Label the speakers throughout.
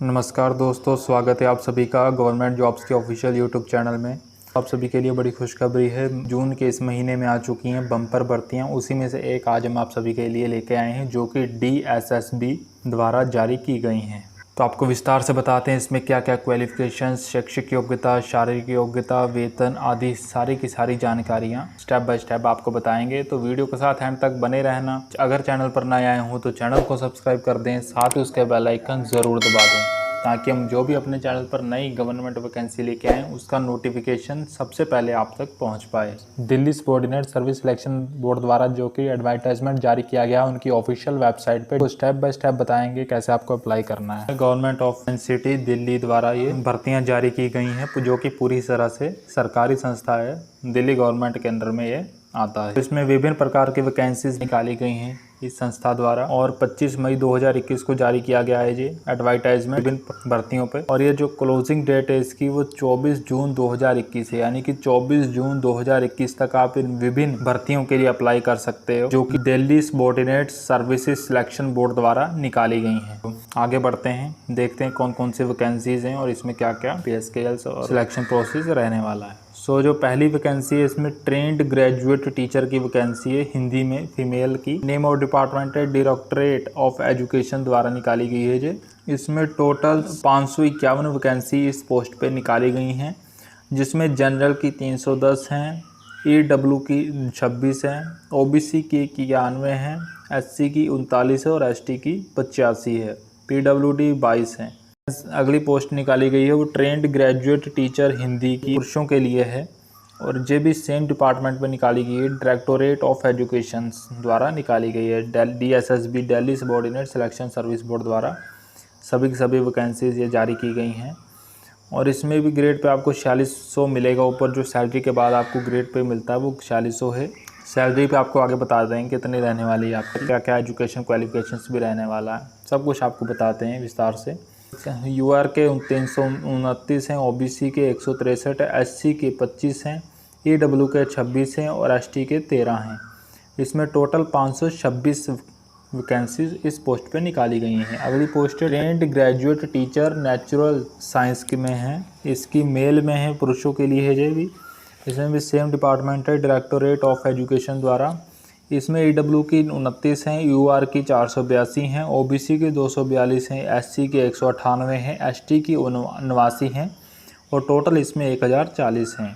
Speaker 1: नमस्कार दोस्तों, स्वागत है आप सभी का गवर्नमेंट जॉब्स के ऑफिशियल यूट्यूब चैनल में। आप सभी के लिए बड़ी खुशखबरी है। जून के इस महीने में आ चुकी हैं बम्पर भर्तियां। उसी में से एक आज हम आप सभी के लिए लेके आए हैं जो कि DSSB द्वारा जारी की गई हैं। तो आपको विस्तार से बताते हैं इसमें क्या क्या क्वालिफिकेशंस, शैक्षिक योग्यता, शारीरिक योग्यता, वेतन आदि सारी की सारी जानकारियाँ स्टेप बाय स्टेप आपको बताएंगे। तो वीडियो के साथ एंड तक बने रहना। अगर चैनल पर नए आए हों तो चैनल को सब्सक्राइब कर दें, साथ ही उसके बेल आइकन ज़रूर दबा दें ताकि हम जो भी अपने चैनल पर नई गवर्नमेंट वैकेंसी लेके आएँ उसका नोटिफिकेशन सबसे पहले आप तक पहुंच पाए। Delhi subordinate service selection board द्वारा जो कि एडवर्टाइजमेंट जारी किया गया उनकी ऑफिशियल वेबसाइट पे स्टेप बाय स्टेप बताएंगे कैसे आपको अप्लाई करना है। गवर्नमेंट ऑफ सिटी दिल्ली द्वारा ये भर्तियां जारी की गई हैं जो कि पूरी तरह से सरकारी संस्था है। दिल्ली गवर्नमेंट के अंडर में ये आता है। इसमें विभिन्न प्रकार की वैकेंसीज निकाली गई हैं इस संस्था द्वारा और 25 मई 2021 को जारी किया गया है ये एडवर्टाइजमेंट विभिन्न भर्तियों पे। और ये जो क्लोजिंग डेट है इसकी वो 24 जून 2021 है, यानी कि 24 जून 2021 तक आप इन विभिन्न भर्तियों के लिए अप्लाई कर सकते हो जो कि Delhi subordinate services selection board द्वारा निकाली गई हैं। आगे बढ़ते हैं, देखते हैं कौन कौन सी वैकेंसीज हैं और इसमें क्या क्या पे स्केल्स और सिलेक्शन प्रोसेस रहने वाला है। जो पहली वैकेंसी है इसमें ट्रेंड ग्रेजुएट टीचर की वैकेंसी है, हिंदी में फीमेल की। नेम ऑफ डिपार्टमेंट है डायरेक्टरेट ऑफ एजुकेशन द्वारा निकाली गई है जी। इसमें टोटल 551 वैकेंसी इस पोस्ट पे निकाली गई हैं, जिसमें जनरल की 310 हैं, EW की 26 हैं, OBC की 91 हैं, SC की 39 है और ST की 85 है, PWD 22 हैं। अगली पोस्ट निकाली गई है वो ट्रेंड ग्रेजुएट टीचर हिंदी की पुरुषों के लिए है और ये भी सेम डिपार्टमेंट में निकाली गई है, डायरेक्टोरेट ऑफ एजुकेशन द्वारा निकाली गई है। DSSB Delhi subordinate selection service board द्वारा सभी की सभी वैकेंसीज ये जारी की गई हैं और इसमें भी ग्रेड पे आपको 4600 मिलेगा। ऊपर जो सैलरी के बाद आपको ग्रेड पे मिलता है वो 4600 है। सैलरी पे आपको आगे बता देंगे कितनी रहने वाली है, आपका क्या क्या एजुकेशन क्वालिफिकेशंस भी रहने वाला है, सब कुछ आपको बताते हैं विस्तार से। UR के 329 हैं, OBC के 163 है, SC के 25 हैं, EW के 26 हैं और ST के 13 हैं। इसमें टोटल 526 वैकेंसीज इस पोस्ट पे निकाली गई हैं। अगली post trend graduate teacher natural science की में है, इसकी मेल में है, पुरुषों के लिए है ये भी। इसमें भी सेम डिपार्टमेंट है डायरेक्टोरेट ऑफ एजुकेशन द्वारा। इसमें EW की 29 हैं, UR की 482 हैं, OBC की 242 हैं, SC के 198 हैं, ST की 89 हैं और टोटल इसमें 1040 हैं।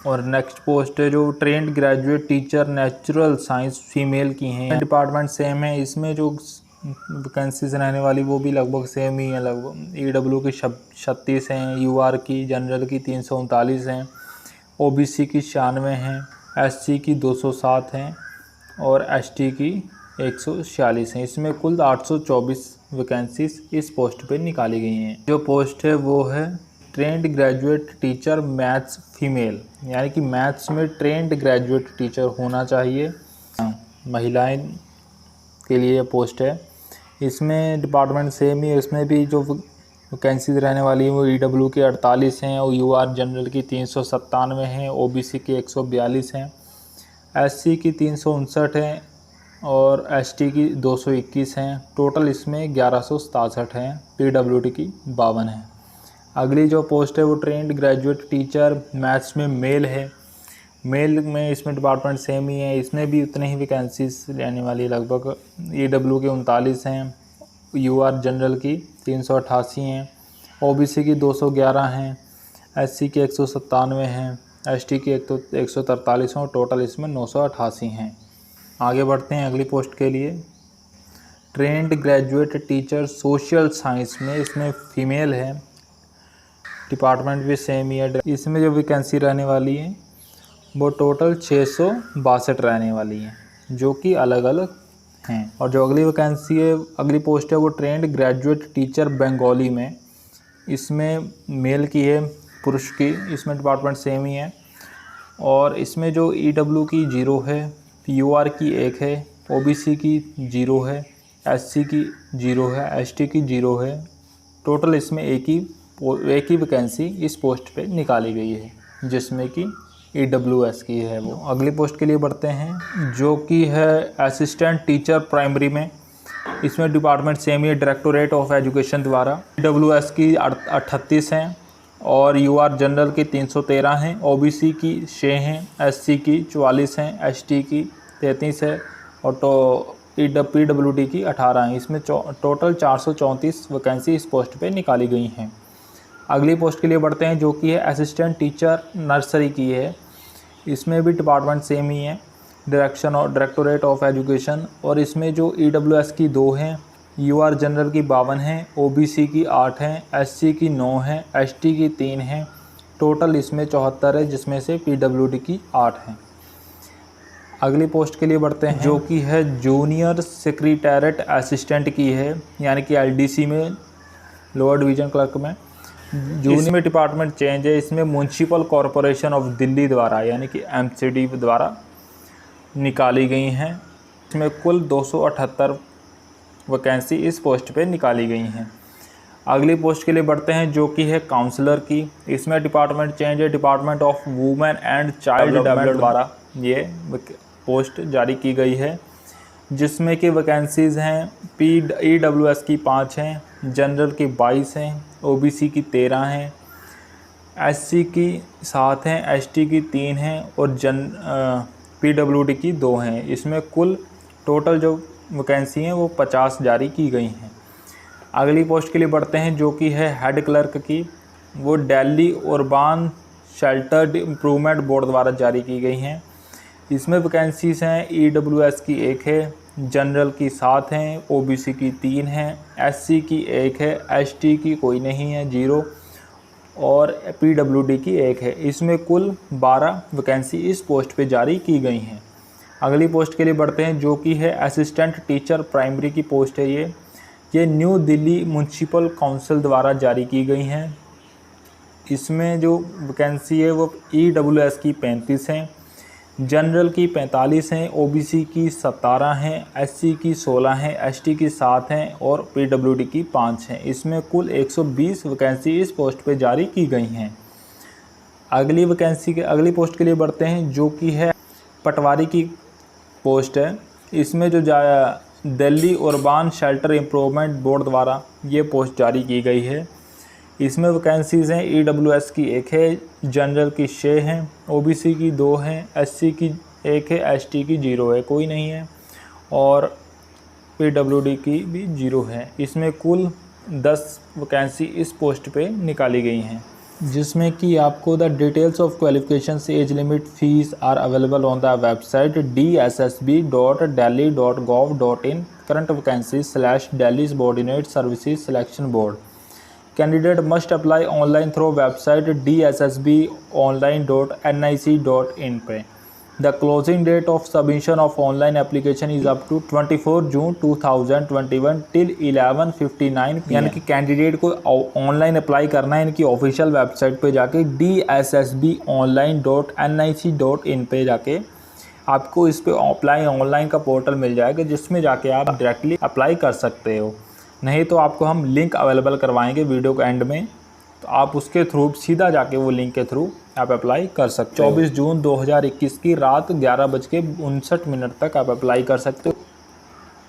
Speaker 1: और नेक्स्ट पोस्ट है जो trend graduate teacher natural science female की हैं, डिपार्टमेंट सेम है। इसमें जो वैकेंसीज रहने वाली वो भी लगभग सेम ही है। लगभग EW की 36 हैं, UR की जनरल की 339 हैं, OBC की 96 हैं, SC की 207 हैं और ST की 146 हैं। इसमें कुल 824 वैकेंसीज इस पोस्ट पे निकाली गई हैं। जो पोस्ट है वो है trained graduate teacher maths female, यानी कि मैथ्स में ट्रेंड ग्रेजुएट टीचर होना चाहिए, महिलाएं के लिए पोस्ट है। इसमें डिपार्टमेंट सेम ही है। इसमें भी जो वैकेंसीज रहने वाली है वो EW के 48 हैं और UR जनरल की 397 हैं, OBC के 142 हैं, SC की 359 हैं और ST की 221 हैं। टोटल इसमें 1167 हैं, PWD की 52 हैं। अगली जो पोस्ट है वो ट्रेंड ग्रेजुएट टीचर मैथ्स में मेल है। मेल में इसमें डिपार्टमेंट सेम ही है। इसमें भी उतने ही वैकेंसीज रहने वाली लगभग। EW के 39 हैं, UR जनरल की 388 हैं, OBC की 211 हैं, SC के 197 हैं, ST की 143 हैं और टोटल इसमें 988 हैं। आगे बढ़ते हैं अगली पोस्ट के लिए। Trend graduate teacher social science में, इसमें फीमेल है, डिपार्टमेंट भी सेम ही है। इसमें जो वैकेंसी रहने वाली है वो टोटल 662 रहने वाली हैं जो कि अलग अलग हैं। और जो अगली वैकेंसी है, अगली पोस्ट है वो ट्रेंड ग्रेजुएट टीचर बंगाली में। इसमें मेल की है, पुरुष की। इसमें डिपार्टमेंट सेम ही है और इसमें जो EW की 0 है, UR की 1 है, OBC की 0 है, SC की 0 है, ST की 0 है। टोटल इसमें एक ही वैकेंसी इस पोस्ट पे निकाली गई है जिसमें कि EWS की है वो। अगली पोस्ट के लिए बढ़ते हैं जो कि है असिस्टेंट टीचर प्राइमरी में। इसमें डिपार्टमेंट सेम ही है, डायरेक्टोरेट ऑफ एजुकेशन द्वारा। EWS की 38 हैं और UR जनरल की 313 हैं, OBC की 6 हैं, SC की 44 हैं, ST की 33 है और PWD की 18 हैं। इसमें टोटल 434 वैकेंसी इस पोस्ट पे निकाली गई हैं। अगली पोस्ट के लिए बढ़ते हैं जो कि है असिस्टेंट टीचर नर्सरी की है। इसमें भी डिपार्टमेंट सेम ही है, डायरेक्टोरेट ऑफ एजुकेशन। और इसमें जो EWS की 2 हैं, UR जनरल की 52 हैं, OBC की 8 हैं, SC की 9 हैं, ST की 3 हैं। टोटल इसमें 74 है जिसमें से PWD की 8 हैं। अगली पोस्ट के लिए बढ़ते हैं जो कि है जूनियर सेक्रेटेरिएट असिस्टेंट की है, यानी कि LDC में, लोअर डिवीज़न क्लर्क में। जूनियर में डिपार्टमेंट चेंज है। इसमें म्यूनसिपल कॉरपोरेशन ऑफ दिल्ली द्वारा यानी कि MCD द्वारा निकाली गई हैं। इसमें कुल 278 वैकेंसी इस पोस्ट पे निकाली गई हैं। अगली पोस्ट के लिए बढ़ते हैं जो कि है काउंसलर की। इसमें डिपार्टमेंट चेंज है, department of women and child development द्वारा ये पोस्ट जारी की गई है, जिसमें कि वैकेंसीज़ हैं EWS की 5 हैं, जनरल की 22 हैं, OBC की 13 हैं, SC की 7 हैं, ST की 3 हैं और PWD की 2 हैं। इसमें कुल टोटल जो वैकेंसी हैं वो 50 जारी की गई हैं। अगली पोस्ट के लिए बढ़ते हैं जो कि है हेड क्लर्क की। वो Delhi urban shelter improvement board द्वारा जारी की गई हैं। इसमें वैकेंसीज़ हैं EWS की 1 है, जनरल की 7 हैं, OBC की 3 हैं, SC की 1 है, ST की कोई नहीं है 0 और PWD की 1 है। इसमें कुल 12 वैकेंसी इस पोस्ट पे जारी की गई हैं। अगली पोस्ट के लिए बढ़ते हैं जो कि है असिस्टेंट टीचर प्राइमरी की पोस्ट है। ये न्यू दिल्ली म्यूनसिपल काउंसिल द्वारा जारी की गई हैं। इसमें जो वैकेंसी है वो EWS की 35 हैं, जनरल की 45 हैं, OBC की 17 हैं, SC की 16 हैं, ST की 7 हैं और PWD की 5 हैं। इसमें कुल 120 वैकेंसी इस पोस्ट पे जारी की गई हैं। अगली पोस्ट के लिए बढ़ते हैं जो कि है पटवारी की पोस्ट है। इसमें जो Delhi urban shelter improvement board द्वारा ये पोस्ट जारी की गई है। इसमें वैकेंसीज़ हैं EWS की 1 है, जनरल की 6 हैं, OBC की 2 हैं, SC की 1 है, ST की 0 है, कोई नहीं है और PWD की भी 0 है। इसमें कुल 10 वैकेंसी इस पोस्ट पे निकाली गई हैं, जिसमें कि आपको the details of qualifications, age limit, fees are available on the website dssb.delhi.gov.in current vacancy /Delhi subordinate services selection board. Candidate must apply online through website dssbonline.nic.in पे। The closing date of submission of online application is up to 24 June 2021 till 11:59 PM। यानी कि candidate को online apply करना है इनकी official website पे जाके dssbonline.nic.in पे जाके आपको इस पे अप्लाई ऑनलाइन का पोर्टल मिल जाएगा, जिसमें जाके आप डायरेक्टली अप्लाई कर सकते हो। नहीं तो आपको हम लिंक अवेलेबल करवाएंगे वीडियो के एंड में, तो आप उसके थ्रू सीधा जाके वो लिंक के थ्रू आप अप्लाई कर सकते हो। 24 जून 2021 की रात 11:59 तक आप अप्लाई कर सकते हो।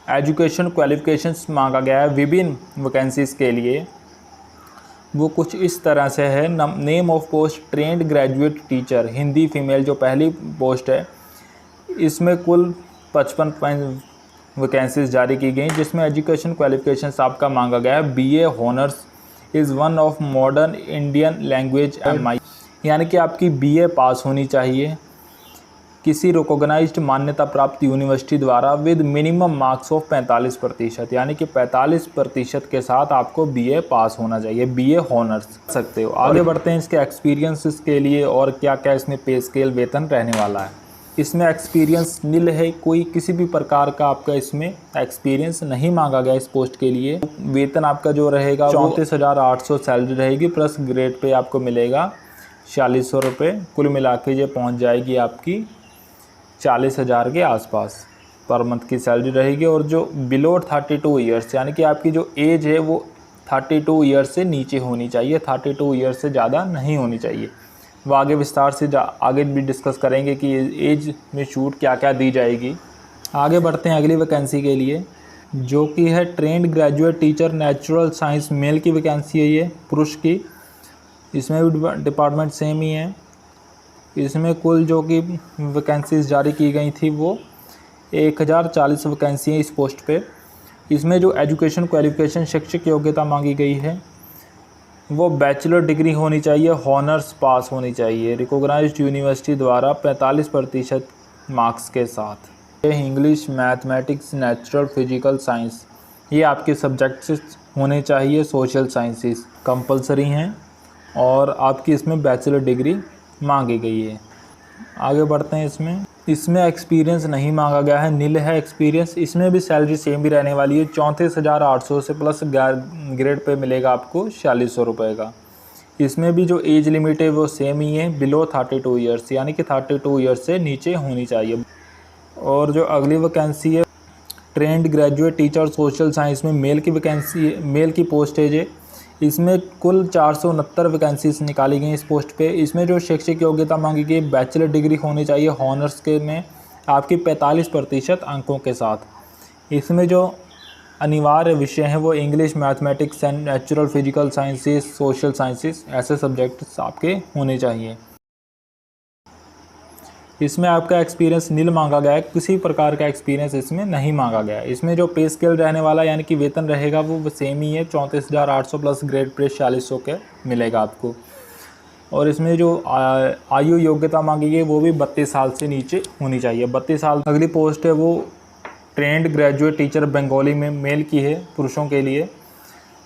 Speaker 1: एजुकेशन क्वालिफिकेशंस मांगा गया है विभिन्न वैकेंसीज़ के लिए, वो कुछ इस तरह से है। Name of post trend graduate teacher Hindi female जो पहली पोस्ट है, इसमें कुल 55 वैकेंसीज जारी की गई, जिसमें एजुकेशन क्वालिफिकेशंस आपका मांगा गया है BA honours is one of modern Indian language MI, यानी कि आपकी BA पास होनी चाहिए किसी रिकॉग्नाइज्ड मान्यता प्राप्त यूनिवर्सिटी द्वारा विद मिनिमम मार्क्स ऑफ 45%, यानी कि 45% के साथ आपको BA पास होना चाहिए। BA हॉनर्स सकते हो। आगे बढ़ते हैं इसके एक्सपीरियंसेस के लिए और क्या क्या इसमें पे स्केल वेतन रहने वाला है। इसमें एक्सपीरियंस नील है, कोई किसी भी प्रकार का आपका इसमें एक्सपीरियंस नहीं मांगा गया इस पोस्ट के लिए। वेतन आपका जो रहेगा 34,800 सैलरी रहेगी, प्लस ग्रेड पे आपको मिलेगा 4600 रुपये। कुल मिला के ये पहुँच जाएगी आपकी 40,000 के आसपास पर मंथ की सैलरी रहेगी। और जो बिलो 32 ईयर्स, यानी कि आपकी जो एज है वो 32 ईयर्स से नीचे होनी चाहिए, 32 ईयर्स से ज़्यादा नहीं होनी चाहिए। वो आगे विस्तार से आगे भी डिस्कस करेंगे कि एज में छूट क्या क्या दी जाएगी। आगे बढ़ते हैं अगली वैकेंसी के लिए। जो कि है trained graduate teacher natural science, male की वैकेंसी है ये, पुरुष की। इसमें भी डिपार्टमेंट सेम ही है। इसमें कुल जो कि वैकेंसीज जारी की गई थी वो 1040 वैकेंसी हैं इस पोस्ट पे। इसमें जो एजुकेशन क्वालिफिकेशन, शैक्षिक योग्यता मांगी गई है वो बैचलर डिग्री होनी चाहिए, हॉनर्स पास होनी चाहिए, रिकॉग्नाइज्ड यूनिवर्सिटी द्वारा 45% मार्क्स के साथ। ये English, mathematics, natural, physical science ये आपके सब्जेक्ट्स होने चाहिए। सोशल साइंसेस कंपलसरी हैं और आपकी इसमें बैचलर डिग्री मांगी गई है। आगे बढ़ते हैं। इसमें एक्सपीरियंस नहीं मांगा गया है, नील है एक्सपीरियंस। इसमें भी सैलरी सेम ही रहने वाली है, 34,800 से प्लस ग्रेड पे मिलेगा आपको 4600 रुपये का। इसमें भी जो एज लिमिट है वो सेम ही है, बिलो 32 ईयर्स, यानी कि 32 ईयर्स से नीचे होनी चाहिए। और जो अगली वैकेंसी है trained graduate teacher social science में मेल की वैकेंसी, मेल की पोस्ट है ये। इसमें कुल 469 वैकेंसीज निकाली गई इस पोस्ट पे। इसमें जो शैक्षिक योग्यता मांगी गई, बैचलर डिग्री होनी चाहिए हॉनर्स के में आपकी 45% अंकों के साथ। इसमें जो अनिवार्य विषय हैं वो English, mathematics and natural, physical sciences, social sciences ऐसे सब्जेक्ट्स आपके होने चाहिए। इसमें आपका एक्सपीरियंस नील मांगा गया है, किसी प्रकार का एक्सपीरियंस इसमें नहीं मांगा गया है। इसमें जो पे स्केल रहने वाला यानी कि वेतन रहेगा वो सेम ही है, 34,800 प्लस ग्रेड पे 4600 के मिलेगा आपको। और इसमें जो आयु योग्यता मांगी गई वो भी 32 साल से नीचे होनी चाहिए, 32 साल। अगली पोस्ट है वो ट्रेंड ग्रेजुएट टीचर बंगाली में, मेल की है, पुरुषों के लिए।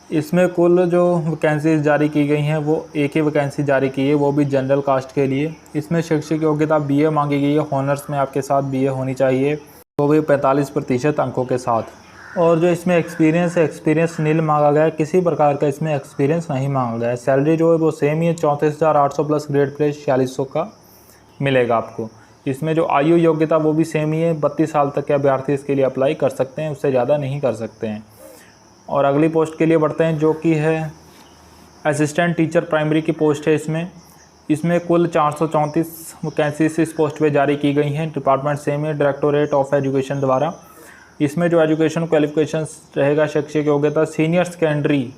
Speaker 1: इसमें कुल जो वैकेंसीज जारी की गई हैं वो एक ही वैकेंसी जारी की है, वो भी जनरल कास्ट के लिए। इसमें शैक्षिक योग्यता बीए मांगी गई है, हॉनर्स में आपके साथ बीए होनी चाहिए, वो भी 45% अंकों के साथ। और जो इसमें एक्सपीरियंस है, एक्सपीरियंस नील मांगा गया है, किसी प्रकार का इसमें एक्सपीरियंस नहीं मांगा गया है। सैलरी जो है वो सेम ही है, 34,800 प्लस ग्रेड पे 4600 का मिलेगा आपको। इसमें जो आयु योग्यता वो भी सेम ही है, 32 साल तक के अभ्यर्थी इसके लिए अप्लाई कर सकते हैं, उससे ज़्यादा नहीं कर सकते हैं। और अगली पोस्ट के लिए बढ़ते हैं जो कि है असिस्टेंट टीचर प्राइमरी की पोस्ट है। इसमें कुल 434 वैकेंसीज इस पोस्ट पे जारी की गई हैं। डिपार्टमेंट सेम है, डायरेक्टोरेट ऑफ एजुकेशन द्वारा। इसमें जो एजुकेशन क्वालिफिकेशंस रहेगा, शैक्षिक योग्यता सीनियर सेकेंडरी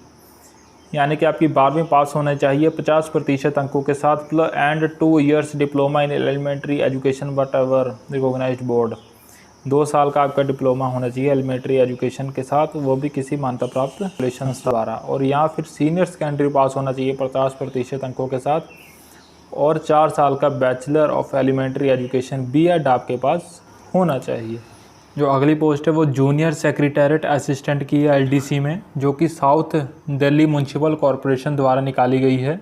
Speaker 1: यानी कि आपकी 12वीं पास होना चाहिए 50% अंकों के साथ, plus and 2 years diploma in elementary education whatever recognised board. 2 साल का आपका डिप्लोमा होना चाहिए एलिमेंट्री एजुकेशन के साथ, वो भी किसी मान्यता प्राप्त रिलेशंस द्वारा। और यहाँ फिर सीनियर सेकेंडरी पास होना चाहिए 50% अंकों के साथ, और 4 साल का bachelor of elementary education BEd आपके पास होना चाहिए। जो अगली पोस्ट है वो जूनियर सेक्रेटेरिएट असिस्टेंट की है एलडीसी में, जो कि साउथ दिल्ली म्यूनसिपल कॉरपोरेशन द्वारा निकाली गई है।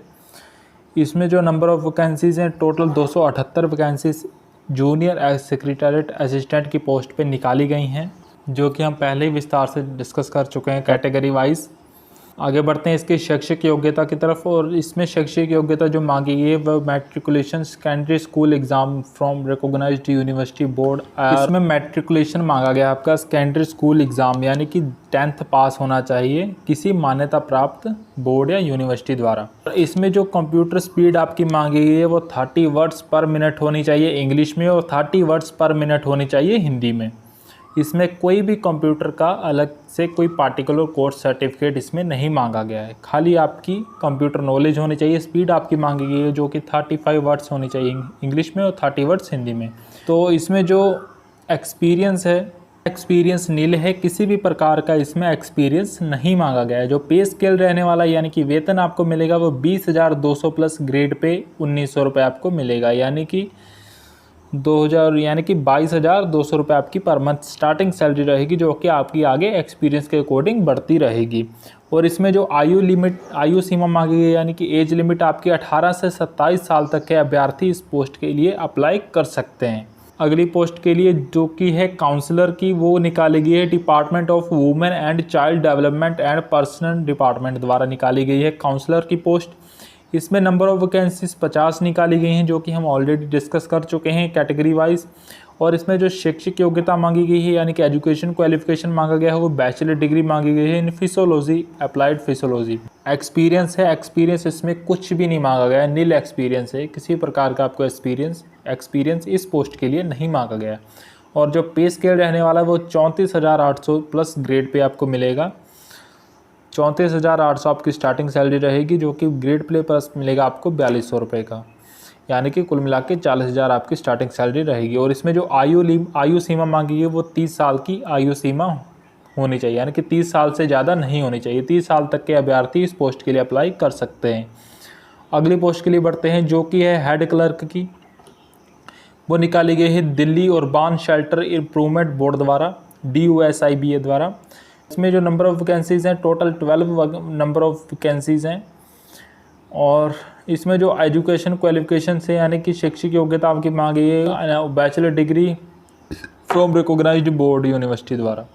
Speaker 1: इसमें जो नंबर ऑफ़ वैकेंसीज़ हैं total 278 vacancies junior secretariat assistant की पोस्ट पे निकाली गई हैं, जो कि हम पहले ही विस्तार से डिस्कस कर चुके हैं कैटेगरी वाइज। आगे बढ़ते हैं इसकी शैक्षिक योग्यता की तरफ। और इसमें शैक्षिक योग्यता जो मांगी गई है वह matriculation secondary school exam from recognised university board. इसमें मैट्रिकुलेशन मांगा गया आपका सेकेंडरी स्कूल एग्ज़ाम, यानी कि 10th पास होना चाहिए किसी मान्यता प्राप्त बोर्ड या यूनिवर्सिटी द्वारा। इसमें जो कंप्यूटर स्पीड आपकी मांगी गई है वो 30 वर्ड्स पर मिनट होनी चाहिए इंग्लिश में, और 30 वर्ड्स पर मिनट होनी चाहिए हिंदी में। इसमें कोई भी कंप्यूटर का अलग से कोई पार्टिकुलर कोर्स सर्टिफिकेट इसमें नहीं मांगा गया है, खाली आपकी कंप्यूटर नॉलेज होनी चाहिए। स्पीड आपकी मांगी गई है जो कि 35 वर्ड्स होनी चाहिए इंग्लिश में और 30 वर्ड्स हिंदी में। तो इसमें जो एक्सपीरियंस है, एक्सपीरियंस नील है, किसी भी प्रकार का इसमें एक्सपीरियंस नहीं मांगा गया है। जो पे स्केल रहने वाला यानी कि वेतन आपको मिलेगा वो 20,200 प्लस ग्रेड पे 1,900 रुपये आपको मिलेगा, यानी कि 2000 यानी कि 22,200 रुपये आपकी पर मंथ स्टार्टिंग सैलरी रहेगी, जो कि आपकी आगे एक्सपीरियंस के अकॉर्डिंग बढ़ती रहेगी। और इसमें जो आयु सीमा मांगी गई यानी कि एज लिमिट आपकी 18 से 27 साल तक के अभ्यर्थी इस पोस्ट के लिए अप्लाई कर सकते हैं। अगली पोस्ट के लिए जो कि है काउंसलर की, वो निकाली गई है department of women and child development and personal department द्वारा निकाली गई है काउंसलर की पोस्ट। इसमें नंबर ऑफ़ वैकेंसीज 50 निकाली गई हैं, जो कि हम ऑलरेडी डिस्कस कर चुके हैं कैटेगरी वाइज। और इसमें जो शैक्षिक योग्यता मांगी गई है यानी कि एजुकेशन क्वालिफिकेशन मांगा गया है वो बैचलर डिग्री मांगी गई है in physiology, applied physiology. Experience है, एक्सपीरियंस इसमें कुछ भी नहीं मांगा गया है, नील एक्सपीरियंस है, किसी प्रकार का आपको एक्सपीरियंस इस पोस्ट के लिए नहीं मांगा गया। और जो पे स्केल रहने वाला है वो 34,800 प्लस ग्रेड पे आपको मिलेगा। 34,800 आपकी स्टार्टिंग सैलरी रहेगी, जो कि ग्रेड पे प्लस मिलेगा आपको 4200 रुपये का, यानी कि कुल मिला के 40,000 आपकी स्टार्टिंग सैलरी रहेगी। और इसमें जो आयु सीमा मांगी है वो 30 साल की आयु सीमा होनी चाहिए, यानी कि 30 साल से ज़्यादा नहीं होनी चाहिए। 30 साल तक के अभ्यर्थी इस पोस्ट के लिए अप्लाई कर सकते हैं। अगली पोस्ट के लिए बढ़ते हैं, जो कि है हेड क्लर्क की। वो निकाली गई है Delhi urban shelter improvement board द्वारा, DUSIBA द्वारा। इसमें जो नंबर ऑफ़ वैकेंसीज़ हैं टोटल 12 नंबर ऑफ़ वैकेंसीज़ हैं। और इसमें जो एजुकेशन क्वालिफिकेशन से यानी कि शैक्षिक योग्यता आपकी मांगी है bachelor degree from recognised board university द्वारा।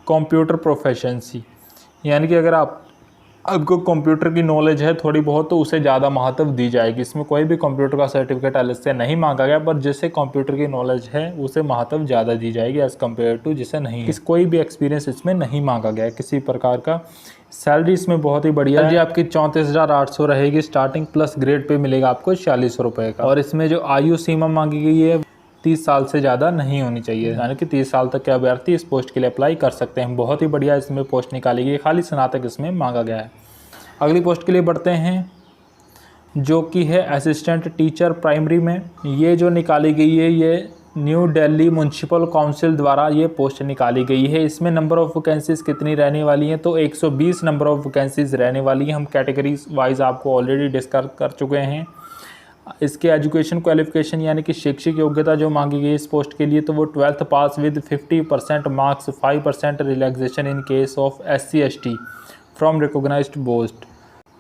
Speaker 1: कंप्यूटर प्रोफिशिएंसी, यानी कि अगर आपको कंप्यूटर की नॉलेज है थोड़ी बहुत तो उसे ज़्यादा महत्व दी जाएगी। इसमें कोई भी कंप्यूटर का सर्टिफिकेट अलग से नहीं मांगा गया, पर जिससे कंप्यूटर की नॉलेज है उसे महत्व ज़्यादा दी जाएगी एज़ कम्पेयर टू जिसे नहीं है। कोई भी एक्सपीरियंस इसमें नहीं मांगा गया है किसी प्रकार का। सैलरी इसमें बहुत ही बढ़िया है, आपकी 34,800 रहेगी स्टार्टिंग, प्लस ग्रेड पे मिलेगा आपको 4600 रुपये का। और इसमें जो आयु सीमा मांगी गई है 30 साल से ज़्यादा नहीं होनी चाहिए, यानी कि 30 साल तक के अभ्यर्थी इस पोस्ट के लिए अप्लाई कर सकते हैं। बहुत ही बढ़िया इसमें पोस्ट निकाली गई, खाली स्नातक इसमें मांगा गया है। अगली पोस्ट के लिए बढ़ते हैं, जो कि है असिस्टेंट टीचर प्राइमरी में। ये जो निकाली गई है ये न्यू दिल्ली म्यूनसिपल काउंसिल द्वारा ये पोस्ट निकाली गई है। इसमें नंबर ऑफ़ वैकेंसीज़ कितनी रहने वाली हैं, तो 120 नंबर ऑफ़ वैकेंसीज़ रहने वाली हैं। हम कैटेगरीज वाइज आपको ऑलरेडी डिस्कस कर चुके हैं। इसके एजुकेशन क्वालिफिकेशन यानी कि शैक्षिक योग्यता जो मांगी गई इस पोस्ट के लिए, तो वो 12th pass with 50% marks, 5% relaxation in case of SC/ST from recognised post,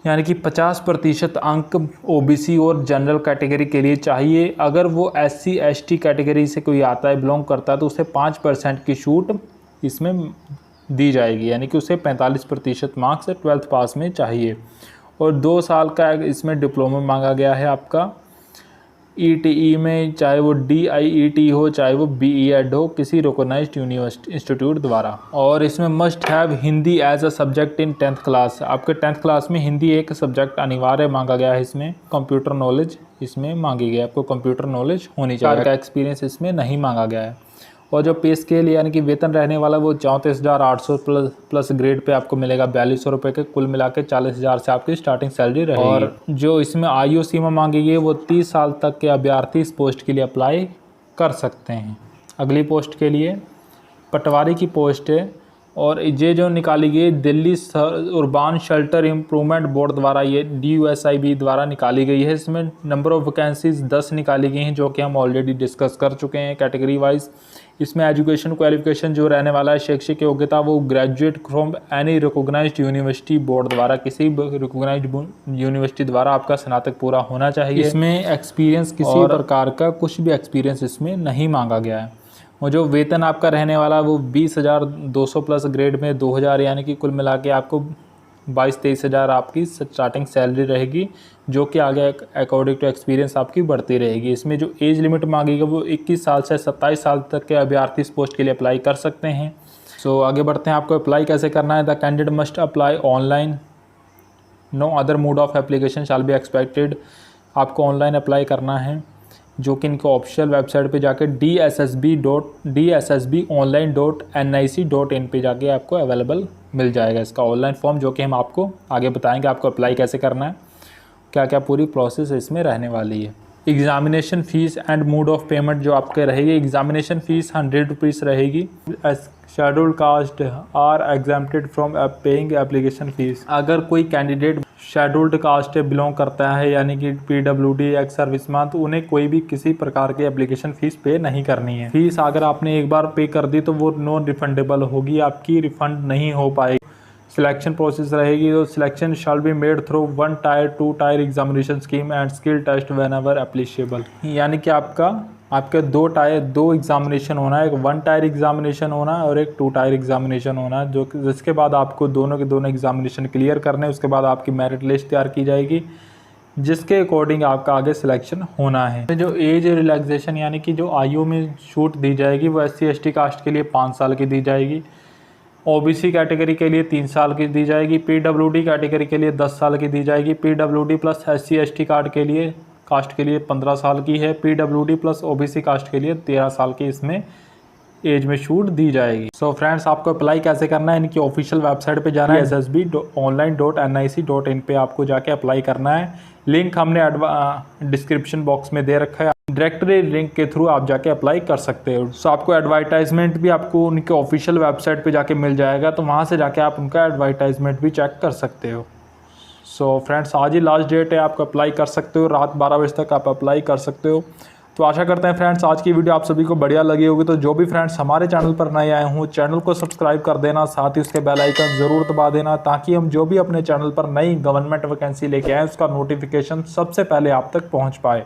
Speaker 1: यानी कि 50% अंक OBC और जनरल कैटेगरी के लिए चाहिए। अगर वो SC/ST कैटेगरी से कोई आता है, बिलोंग करता है, तो उसे 5% की छूट इसमें दी जाएगी, यानी कि उसे 45% मार्क्स 12th पास में चाहिए। और 2 साल का इसमें डिप्लोमा मांगा गया है आपका ETE में, चाहे वो DIET हो चाहे वो BEd हो, किसी रिकॉग्नाइज्ड यूनिवर्सिटी इंस्टीट्यूट द्वारा। और इसमें must have Hindi as a subject in 10th class, आपके 10th क्लास में हिंदी एक सब्जेक्ट अनिवार्य मांगा गया है। इसमें कंप्यूटर नॉलेज इसमें मांगी गई है, आपको कंप्यूटर नॉलेज होनी चाहिए। का एक्सपीरियंस इसमें नहीं मांगा गया है। और जो पे स्केल यानी कि वेतन रहने वाला वो 34,800 प्लस ग्रेड पे आपको मिलेगा 4200 रुपये के, कुल मिला के 40,000 से आपकी स्टार्टिंग सैलरी रहेगी। और जो इसमें आयु सीमा मांगी गई है वो 30 साल तक के अभ्यर्थी इस पोस्ट के लिए अप्लाई कर सकते हैं। अगली पोस्ट के लिए पटवारी की पोस्ट है, और ये जो निकाली गई Delhi urban shelter improvement board द्वारा, ये DUSIB द्वारा निकाली गई है। इसमें नंबर ऑफ़ वैकेंसीज़ 10 निकाली गई हैं, जो कि हम ऑलरेडी डिस्कस कर चुके हैं कैटेगरी वाइज। इसमें एजुकेशन क्वालिफिकेशन जो रहने वाला है शैक्षिक योग्यता वो graduate from any recognised university board द्वारा, किसी रिकॉग्नाइज्ड यूनिवर्सिटी द्वारा आपका स्नातक पूरा होना चाहिए। इसमें एक्सपीरियंस किसी प्रकार का कुछ भी एक्सपीरियंस इसमें नहीं मांगा गया है। और जो वेतन आपका रहने वाला वो 20,200 प्लस ग्रेड में 2,000, यानी कि कुल मिला के आपको 22-23 हज़ार आपकी स्टार्टिंग सैलरी रहेगी, जो कि आगे अकॉर्डिंग टू एक्सपीरियंस आपकी बढ़ती रहेगी। इसमें जो एज लिमिट मांगी गई वो 21 साल से 27 साल तक के अभ्यर्थी इस पोस्ट के लिए अप्लाई कर सकते हैं। सो आगे बढ़ते हैं, आपको अप्लाई कैसे करना है। The candidate must apply online, no other mode of application shall be expected. आपको ऑनलाइन अप्लाई करना है, जो कि इनके ऑफिशियल वेबसाइट पे जाके dssbonline.nic.in पे जाके आपको अवेलेबल मिल जाएगा इसका ऑनलाइन फॉर्म, जो कि हम आपको आगे बताएंगे आपको अप्लाई कैसे करना है, क्या क्या पूरी प्रोसेस इसमें रहने वाली है। Examination fees and mode of payment जो आपके रहेगी, एग्जामिनेशन फ़ीस 100 रुपीज़ रहेगी। Scheduled caste are exempted from paying application fees. अगर कोई कैंडिडेट शेड्यूल्ड कास्ट बिलोंग करता है, यानी कि PWD एक्स सर्विसमैन, तो उन्हें कोई भी किसी प्रकार की एप्लीकेशन फ़ीस पे नहीं करनी है। फ़ीस अगर आपने एक बार पे कर दी तो वो नॉन रिफंडेबल होगी, आपकी रिफ़ंड नहीं हो पाएगी। सिलेक्शन प्रोसेस रहेगी, तो selection shall be made through 1 tier 2 tier examination scheme and skill test whenever applicable. यानी कि आपके 2 एग्जामिनेशन होना है, एक 1 टायर एग्जामिनेशन होना है और एक 2 टायर एग्जामिनेशन होना है, जिसके बाद आपको दोनों के दोनों एग्जामिनेशन क्लियर करने, उसके बाद आपकी मेरिट लिस्ट तैयार की जाएगी, जिसके अकॉर्डिंग आपका आगे सिलेक्शन होना है। जो एज रिलैक्सेशन यानी कि जो आयु में छूट दी जाएगी वो SC/ST कास्ट के लिए 5 साल की दी जाएगी, OBC कैटेगरी के लिए 3 साल की दी जाएगी, PWD कैटेगरी के लिए 10 साल की दी जाएगी, PWD प्लस SC/ST कास्ट के लिए 15 साल की है, PWD प्लस OBC कास्ट के लिए 13 साल की इसमें एज में छूट दी जाएगी। सो फ्रेंड्स, आपको अप्लाई कैसे करना है, इनकी ऑफिशियल वेबसाइट पे जाना है ssbonline.nic.in पे आपको जाके अप्लाई करना है। लिंक हमने डिस्क्रिप्शन बॉक्स में दे रखा है, डायरेक्टली लिंक के थ्रू आप जाके अप्लाई कर सकते हो। सो आपको एडवर्टाइजमेंट भी आपको उनके ऑफिशियल वेबसाइट पे जाके मिल जाएगा, तो वहाँ से जाके आप उनका एडवर्टाइजमेंट भी चेक कर सकते हो। सो फ्रेंड्स, आज ही लास्ट डेट है, आप अप्लाई कर सकते हो, रात 12 बजे तक आप अप्लाई कर सकते हो। तो आशा करते हैं फ्रेंड्स आज की वीडियो आप सभी को बढ़िया लगी होगी। तो जो भी फ्रेंड्स हमारे चैनल पर नए आए हों, चैनल को सब्सक्राइब कर देना, साथ ही उसके बेल आइकन ज़रूर दबा देना, ताकि हम जो भी अपने चैनल पर नई गवर्नमेंट वैकेंसी लेके आए उसका नोटिफिकेशन सबसे पहले आप तक पहुंच पाए।